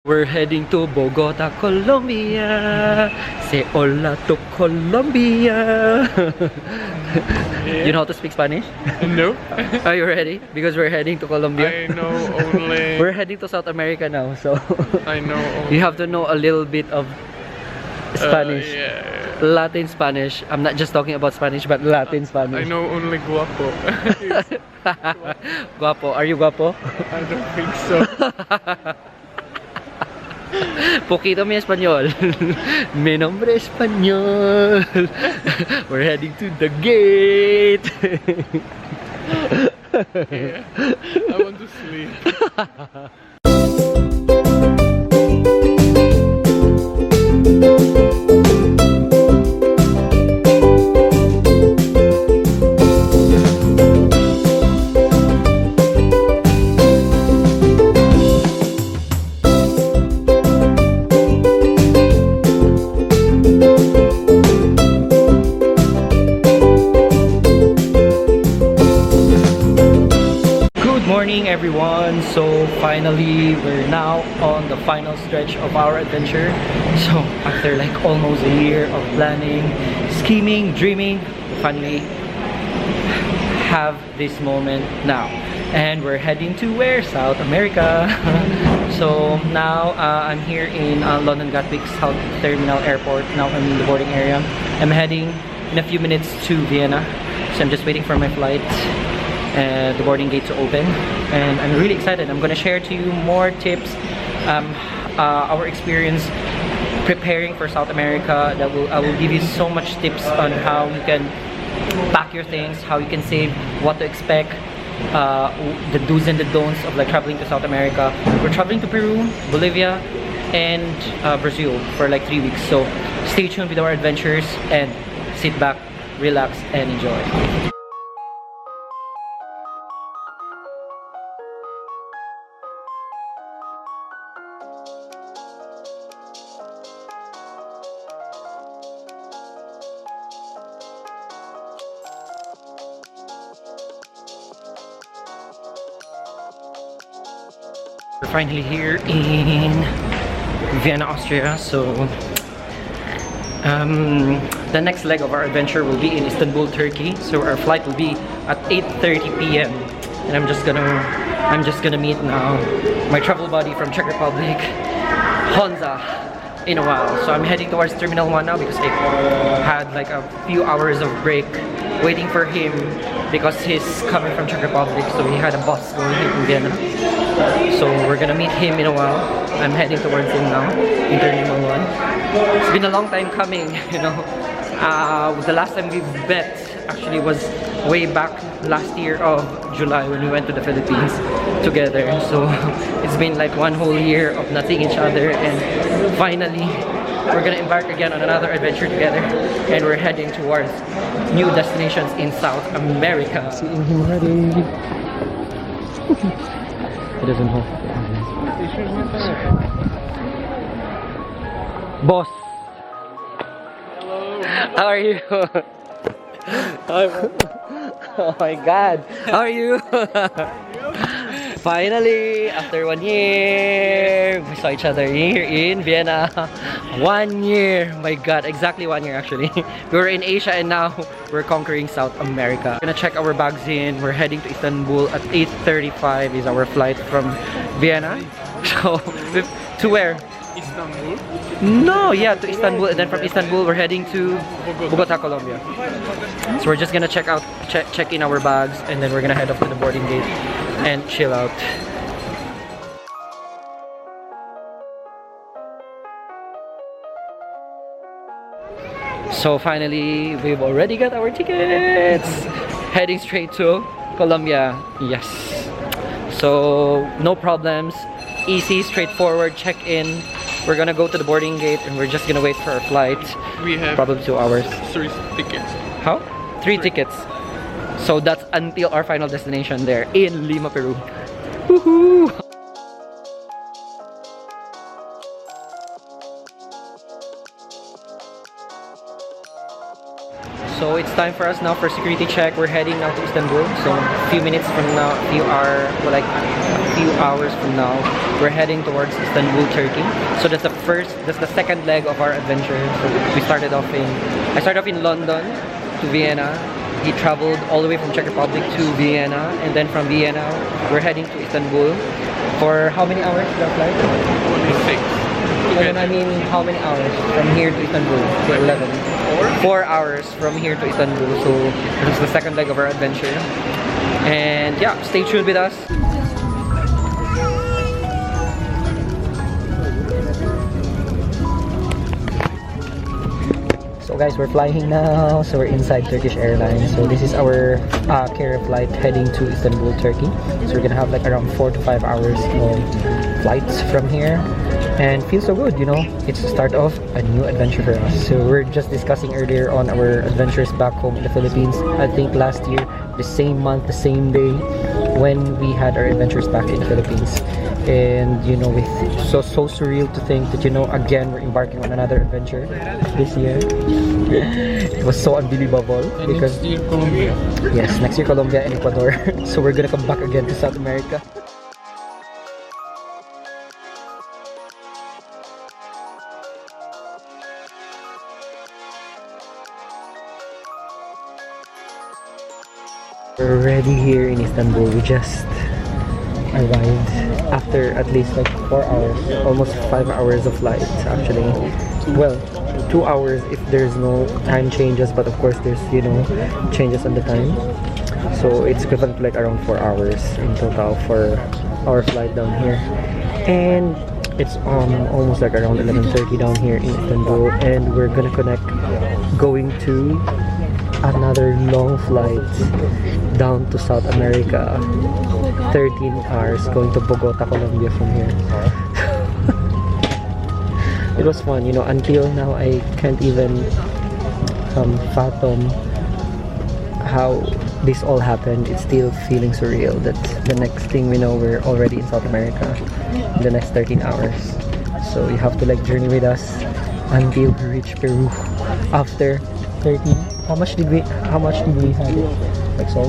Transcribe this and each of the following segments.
We're heading to Bogota, Colombia. Say hola to Colombia. Yeah. You know how to speak Spanish? No. Are you ready? Because we're heading to Colombia. I know only. We're heading to South America now, so I know only. you have to know a little bit of Spanish. Yeah. Latin Spanish. I'm not just talking about Spanish, but Latin Spanish. I know only guapo. Guapo. Are you guapo? I don't think so. Poquito mi español. Mi nombre es español. We're heading to the gate. Yeah. I want to sleep. Morning everyone. So finally we're now on the final stretch of our adventure. So after like almost a year of planning, scheming, dreaming, finally have this moment now, and we're heading to where? South America. So now I'm here in London Gatwick South Terminal Airport. Now I'm in the boarding area. I'm heading in a few minutes to Vienna, so I'm just waiting for my flight and the boarding gate to open, and I'm really excited. I'm gonna share to you more tips, our experience preparing for South America. I will give you so much tips on how you can pack your things, how you can save, what to expect, the do's and the don'ts of like traveling to South America. We're traveling to Peru, Bolivia, and Brazil for like 3 weeks. So stay tuned with our adventures and sit back, relax, and enjoy. We're finally here in Vienna, Austria. So the next leg of our adventure will be in Istanbul, Turkey. So our flight will be at 8:30 p.m. and I'm just gonna meet now my travel buddy from Czech Republic, Honza, in a while. So I'm heading towards Terminal 1 now because I had like a few hours of break waiting for him because he's coming from Czech Republic, so he had a bus going here to Vienna. So we're gonna meet him in a while. I'm heading towards him now in Terminal 1. It's been a long time coming, you know. The last time we met actually was way back last year of July when we went to the Philippines together. So it's been like one whole year of not seeing each other, and finally we're gonna embark again on another adventure together, and we're heading towards new destinations in South America. Seeing him already. He doesn't know. Boss. Hello. How are you? Oh my god. How are you? Finally, after 1 year, we saw each other here in Vienna. 1 year. My god, exactly 1 year actually. We were in Asia and now we're conquering South America. We're gonna check our bags in. We're heading to Istanbul at 8:35 is our flight from Vienna. So, to where? Istanbul. No, yeah, to Istanbul, and then from Istanbul we're heading to Bogota, Colombia. So we're just gonna check in our bags, and then we're gonna head off to the boarding gate and chill out. So finally, we've already got our tickets. Heading straight to Colombia. Yes. So no problems. Easy, straightforward check-in. We're gonna go to the boarding gate and we're just gonna wait for our flight. We have probably 2 hours. 3 tickets. How? 3 tickets. So that's until our final destination there in Lima, Peru. Woohoo! So it's time for us now for security check. We're heading now to Istanbul. So a few minutes from now, a few hours from now, we're heading towards Istanbul, Turkey. So that's the second leg of our adventure. So I started off in London to Vienna. He traveled all the way from Czech Republic to Vienna, and then from Vienna, we're heading to Istanbul. For how many hours the flight? 26. And I mean, how many hours from here to Istanbul? To 11. 4 hours from here to Istanbul. So this is the second leg of our adventure. And yeah, stay tuned with us. So guys, we're flying now. So we're inside Turkish Airlines. So this is our carrier flight heading to Istanbul, Turkey. So we're gonna have like around 4 to 5 hours of flights from here. And feels so good, you know. It's the start of a new adventure for us. So we're just discussing earlier on our adventures back home in the Philippines. I think last year, the same month, the same day, when we had our adventures back in the Philippines. And you know, it's so surreal to think that, you know, again we're embarking on another adventure this year. It was so unbelievable. And because next year Colombia. yes, next year Colombia and Ecuador. So we're gonna come back again to South America. We're already here in Istanbul. We just arrived after at least like 4 hours, almost 5 hours of flight actually. Well, 2 hours if there's no time changes, but of course there's, you know, changes on the time. So it's equivalent to like around 4 hours in total for our flight down here. And it's almost like around 11:30 down here in Istanbul, and we're gonna connect going to another long flight down to South America. 13 hours going to Bogota, Colombia from here. It was fun, you know. Until now I can't even fathom how this all happened. It's still feeling surreal that the next thing we know we're already in South America in the next 13 hours. So you have to like journey with us until we reach Peru after 13. How much did we have it? Like so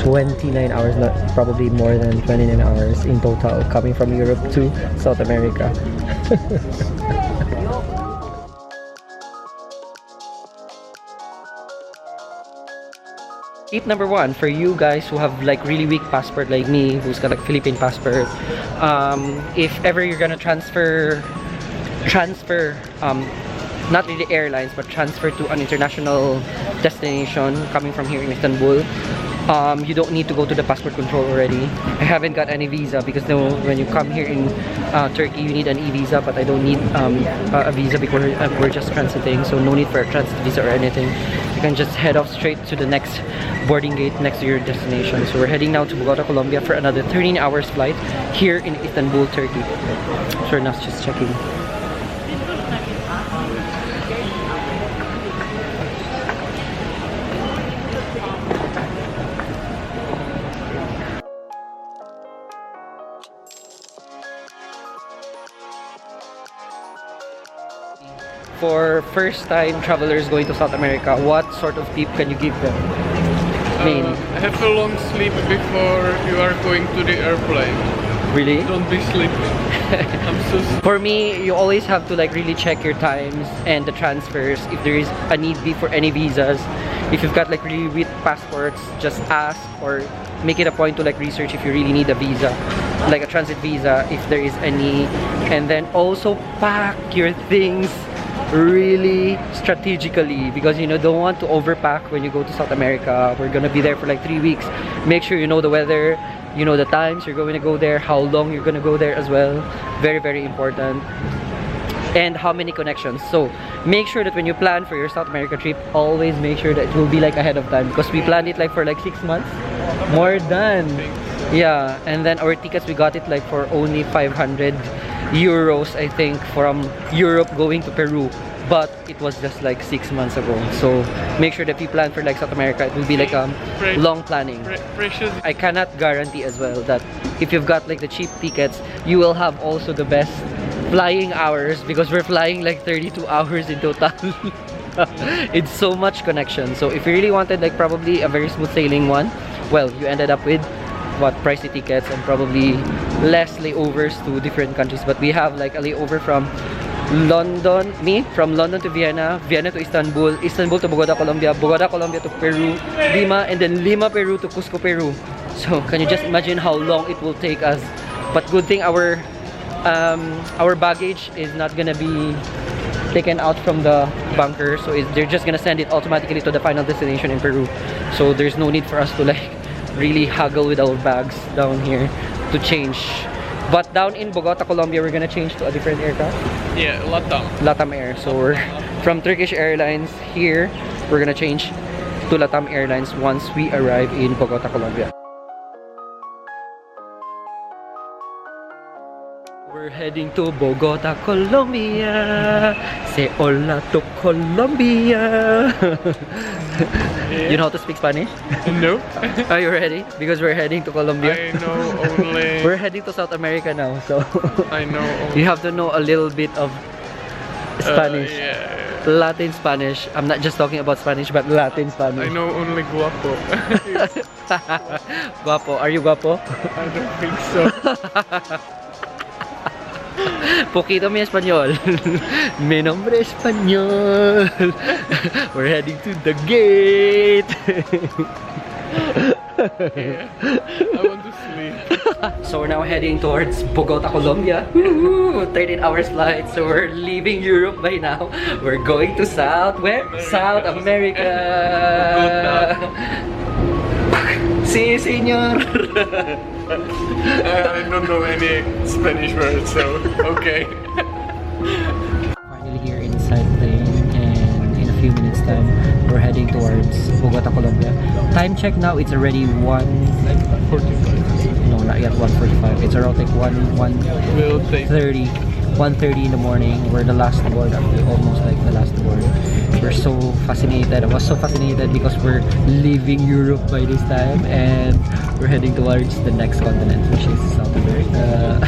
29 hours, not probably more than 29 hours in total coming from Europe to South America. Tip number 1 for you guys who have like really weak passport like me, who's got like Philippine passport. If ever you're gonna transfer not really airlines, but transfer to an international destination coming from here in Istanbul, you don't need to go to the passport control already. I haven't got any visa because when you come here in Turkey you need an e-visa, but I don't need a visa because we're just transiting, so no need for a transit visa or anything. You can just head off straight to the next boarding gate next to your destination. So we're heading now to Bogota, Colombia for another 13 hours flight here in Istanbul, Turkey. So now just checking. For first-time travelers going to South America, what sort of tip can you give them? Have a long sleep before you are going to the airplane. Really? Don't be sleeping. I'm so For me, you always have to like really check your times and the transfers if there is a need be for any visas. If you've got like really weak passports, just ask or make it a point to like research if you really need a visa, like a transit visa if there is any. And then also pack your things really strategically, because you know, don't want to overpack when you go to South America. We're gonna be there for like 3 weeks. Make sure you know the weather, you know the times you're going to go there, how long you're gonna go there as well. Very, very important. And how many connections. So make sure that when you plan for your South America trip, always make sure that it will be like ahead of time, because we planned it like for like 6 months. More than. Yeah, and then our tickets, we got it like for only 500 euros, I think, from Europe going to Peru, but it was just like 6 months ago. So make sure that you plan for like South America. It will be like long planning. precious. I cannot guarantee as well that if you've got like the cheap tickets, you will have also the best flying hours, because we're flying like 32 hours in total. It's so much connection. So if you really wanted like probably a very smooth sailing one, well, you ended up with what pricey tickets and probably less layovers to different countries. But we have like a layover from London, from London to Vienna, Vienna to Istanbul, Istanbul to Bogota, Colombia, Bogota, Colombia to Peru, Lima, and then Lima, Peru to Cusco, Peru. So can you just imagine how long it will take us? But good thing our baggage is not gonna be taken out from the bunker, so they're just gonna send it automatically to the final destination in Peru. So there's no need for us to like really haggle with our bags down here to change. But down in Bogota, Colombia, we're gonna change to a different aircraft. Yeah, LATAM Air. So we're from Turkish Airlines here. We're gonna change to LATAM Airlines once we arrive in Bogota, Colombia. We're heading to Bogota, Colombia. Say hola to Colombia. Yeah. You know how to speak Spanish? No. Are you ready? Because we're heading to Colombia. I know only. We're heading to South America now, so I know only. you have to know a little bit of Spanish. Yeah. Latin Spanish. I'm not just talking about Spanish, but Latin Spanish. I know only guapo. Guapo. Are you guapo? I don't think so. Poquito mi español. Mi nombre es español. We're heading to the gate. Yeah. I want to sleep. So we're now heading towards Bogota, Colombia. 13-hour flight. So we're leaving Europe by now. We're going to South America. Si, señor. I don't know any Spanish words, so okay. Finally here inside plane, and in a few minutes time we're heading towards Bogota, Colombia. Time check now, it's already 45. no, not yet 1:45. It's around like 1:30 in the morning. We're the last board, actually, almost like the last board. We're so fascinated. I was so fascinated because we're leaving Europe by this time and we're heading towards the next continent, which is South America.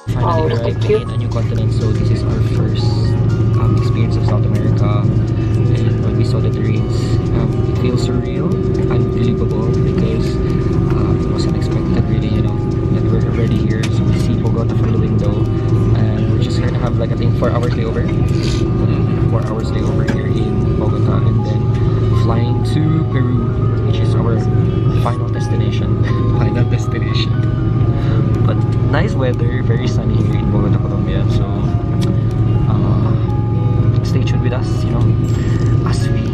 Finally arrived in a new continent, so this is our first experience of South America. And when we saw the terrains, it feels surreal, unbelievable, because it wasn't expected really, you know, that we're already here. So we see Bogota from the window, and we're just gonna have like I think 4 hours layover. 4 hours layover here in Bogota, and then flying to Peru, which is our final destination. But nice weather, very sunny here in Bogota, Colombia. So stay tuned with us, you know, as we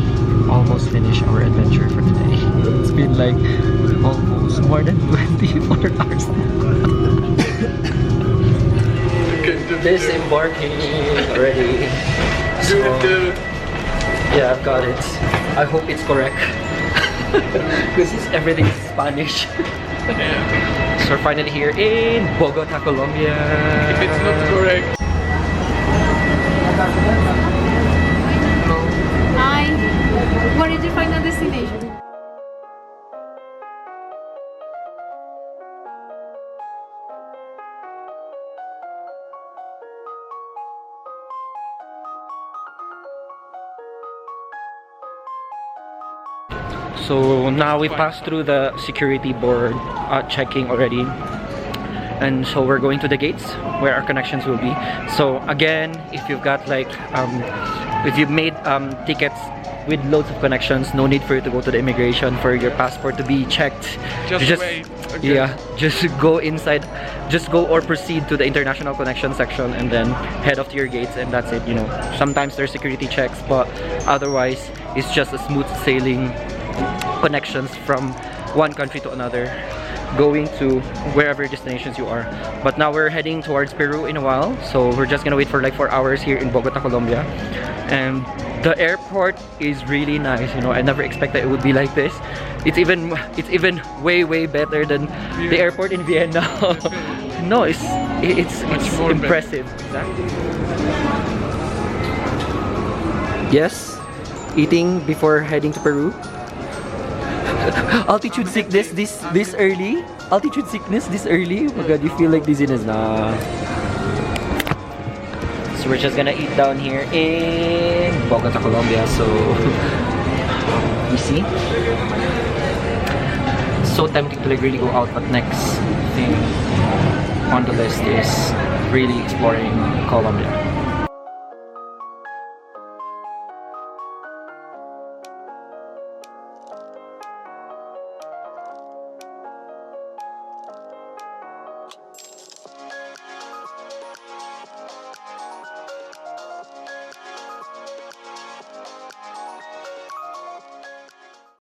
almost finish our adventure for today. It's been like almost more than 24 hours. Disembarking already. So, yeah, I've got it. I hope it's correct. Because everything is Spanish. So we're finally here in Bogota, Colombia. If it's not correct. No. Hi. What is your final destination? So now we passed through the security board checking already, and so we're going to the gates where our connections will be. So again, if you've got like if you've made tickets with loads of connections, no need for you to go to the immigration for your passport to be checked. Just wait. Okay. Yeah, just go inside, just go or proceed to the international connection section and then head off to your gates, and that's it. You know, sometimes there's security checks, but otherwise it's just a smooth sailing connections from one country to another, going to wherever destinations you are. But now we're heading towards Peru in a while, so we're just gonna wait for like 4 hours here in Bogota, Colombia. And the airport is really nice, you know. I never expected it would be like this. It's even way better than the airport in Vienna. no, it's more impressive. Yes, eating before heading to Peru. Altitude sickness this early. Altitude sickness this early. Oh my God, you feel like dizziness. Nah. So we're just gonna eat down here in Bogota, Colombia. So you see, so tempting to like really go out, but next thing on the list is really exploring Colombia.